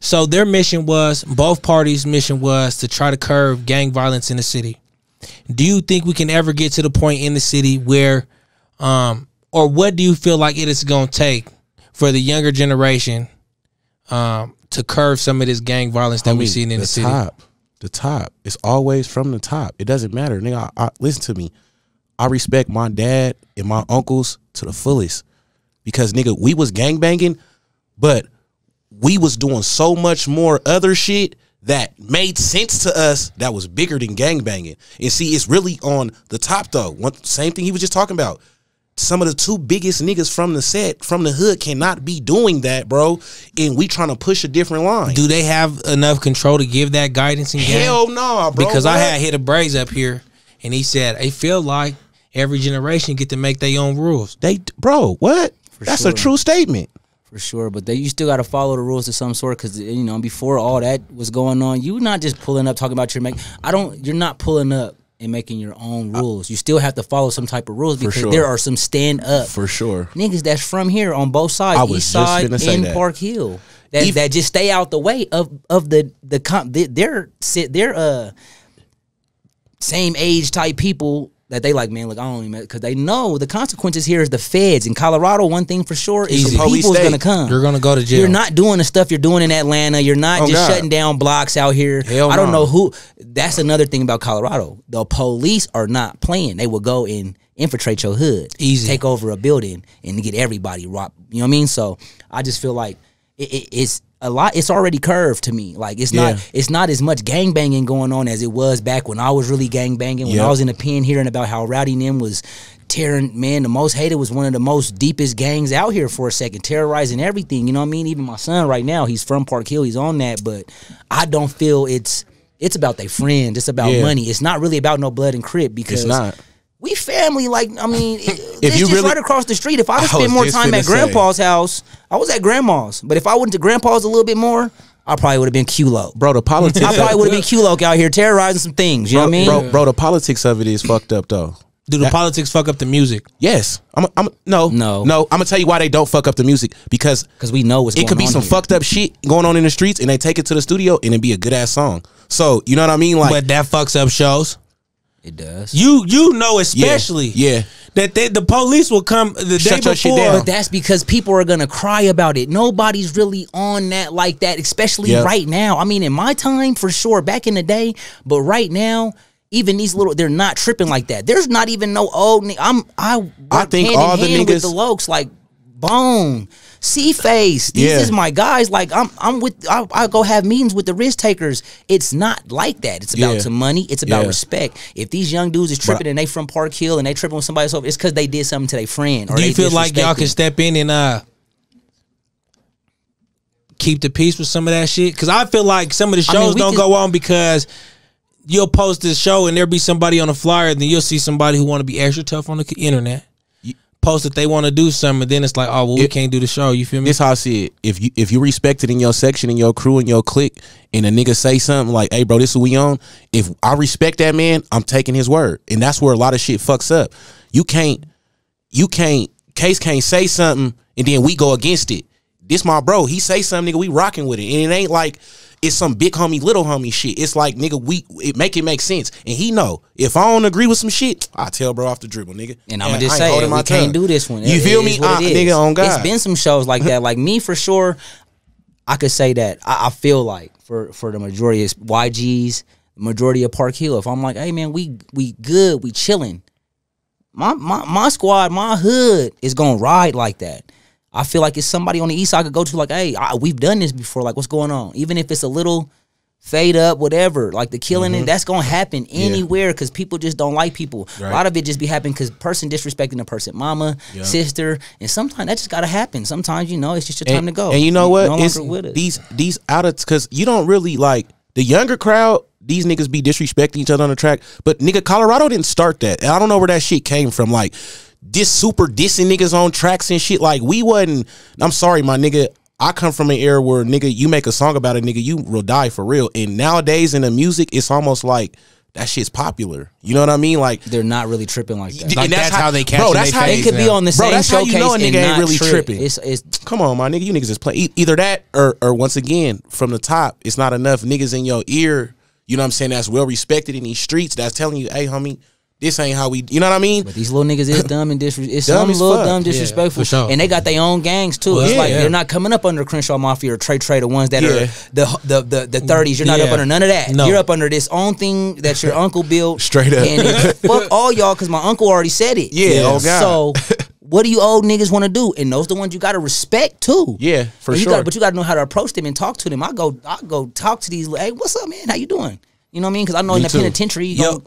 So their mission was, both parties' mission was to try to curb gang violence in the city. Do you think we can ever get to the point in the city where, or what do you feel like it is going to take for the younger generation to curb some of this gang violence that we're seeing in the city? The top. It's always from the top. It doesn't matter. Nigga, I listen to me. I respect my dad and my uncles to the fullest. Because, nigga, we was gangbanging, but we was doing so much more other shit that made sense to us that was bigger than gangbanging. And see, it's really on the top, though. Same thing he was just talking about. Some of the two biggest niggas from the set, from the hood, cannot be doing that, bro. And we trying to push a different line. Do they have enough control to give that guidance in gang? Hell no, bro. Because I had hit a Braze up here, and he said, they feel like every generation get to make their own rules. Bro, what? That's a true statement. For sure, but you still got to follow the rules of some sort, because, you know, before all that was going on, you not just pulling up talking about you're not pulling up and making your own rules. You still have to follow some type of rules, because there are some stand up niggas that's from here on both sides, east side and Park Hill, that just stay out the way of their same age type people. That they like, man, look, I don't even, because they know the consequences here is the feds. In Colorado, one thing for sure is the people's going to come. You're going to go to jail. You're not doing the stuff you're doing in Atlanta. You're not shutting down blocks out here. I don't know who. That's another thing about Colorado. The police are not playing. They will go and infiltrate your hood. Take over a building and get everybody robbed. You know what I mean? So I just feel like it's a lot. It's already curved to me. Like it's not as much gang banging going on as it was back when I was really gang banging. When I was in the pen hearing about how Rowdy and them was tearing, man, the Most Hated was one of the most deepest gangs out here for a second, terrorizing everything. You know what I mean? Even my son right now, he's from Park Hill, he's on that, but I don't feel it's about their friends. It's about money. It's not really about no blood and crip, because it's not. We family, like, I mean, it's just right across the street. If I would spend more time at Grandpa's house, I was at Grandma's. But if I went to Grandpa's a little bit more, I probably would have been Q-Lo. Bro, the politics. I probably would have been Q-Lo out here terrorizing some things. You know what I mean? Bro, the politics of it is fucked up, though. Do the politics fuck up the music? Yes. No. I'm gonna tell you why they don't fuck up the music, because we know what's going on. It could be some fucked up shit going on in the streets, and they take it to the studio, and it be a good ass song. So you know what I mean? Like, but that fucks up shows. It does. You know, especially that the police will come the day before. But that's because people are gonna cry about it. Nobody's really on that like that, especially right now. I mean, in my time, for sure, back in the day, but right now, even these they're not tripping like that. There's not even no old. I think all the niggas with the Lokes, like Bone, C-Face, these is my guys. Like I go have meetings with the risk takers. It's not like that. It's about some money. It's about respect. If these young dudes is tripping and they from Park Hill and they tripping with somebody else, it's because they did something to their friend. Or do you feel like y'all can step in and keep the peace with some of that shit? Because I feel like some of the shows don't go on because you'll post this show and there'll be somebody on the flyer, and then you'll see somebody who want to be extra tough on the internet. Post that they want to do something, and then it's like, oh well, we can't do the show. You feel me? This how I see it. If you respect it in your section, in your crew, in your clique, and a nigga say something like, hey bro, this is what we on, if I respect that man, I'm taking his word. And that's where a lot of shit fucks up. Kase can't say something and then we go against it. This my bro, he say something, nigga, we rocking with it. And it ain't like it's some big homie, little homie shit. It's like, nigga, it make sense. And he know, if I don't agree with some shit, I tell bro off the dribble, nigga. And I'm gonna just say, we can't do this one. You feel me? Nigga, on God. It's been some shows like that. Like me, for sure, I could say that I feel like for the majority of YGs, majority of Park Hill, if I'm like, hey man, we good, we chilling, my squad, my hood is gonna ride like that. I feel like it's somebody on the east side I could go to, like, hey, we've done this before. Like, what's going on? Even if it's a little fade up, whatever, like the killing, that's going to happen anywhere because people just don't like people. Right. A lot of it just be happening because person disrespecting a person, mama, sister, and sometimes that just got to happen. Sometimes, you know, it's just your time to go. And you know what? No longer with us. These out of, because you don't really, like, the younger crowd, these niggas be disrespecting each other on the track. But, nigga, Colorado didn't start that. And I don't know where that shit came from. Like, this super dissing niggas on tracks and shit. Like, we wasn't, I'm sorry, my nigga, I come from an era where, nigga, you make a song about a nigga, you will die for real. And nowadays in the music, it's almost like that shit's popular. You know what I mean? Like they're not really tripping like that. Like that's how they catch. Bro, that's how they could be on the same that's showcase how you know a nigga ain't really tripping. It's come on, my nigga, you niggas is playing either that or once again from the top. It's not enough niggas in your ear. You know what I'm saying? That's well respected in these streets. That's telling you, hey, homie, this ain't how we. You know what I mean? But these little niggas is dumb and disrespectful. Disrespectful, sure. And they got their own gangs too. It's like they're not coming up under Crenshaw Mafia or Trey, the ones that are the 30s. You're not up under none of that. No. You're up under this own thing that your uncle built. Straight up. And fuck all y'all, because my uncle already said it. Yeah. Oh God. So what do you old niggas want to do? And those the ones you got to respect too. Yeah, for sure. But you got to know how to approach them and talk to them. I go talk to these. Hey, what's up, man? How you doing? You know what I mean? Because I know in the penitentiary,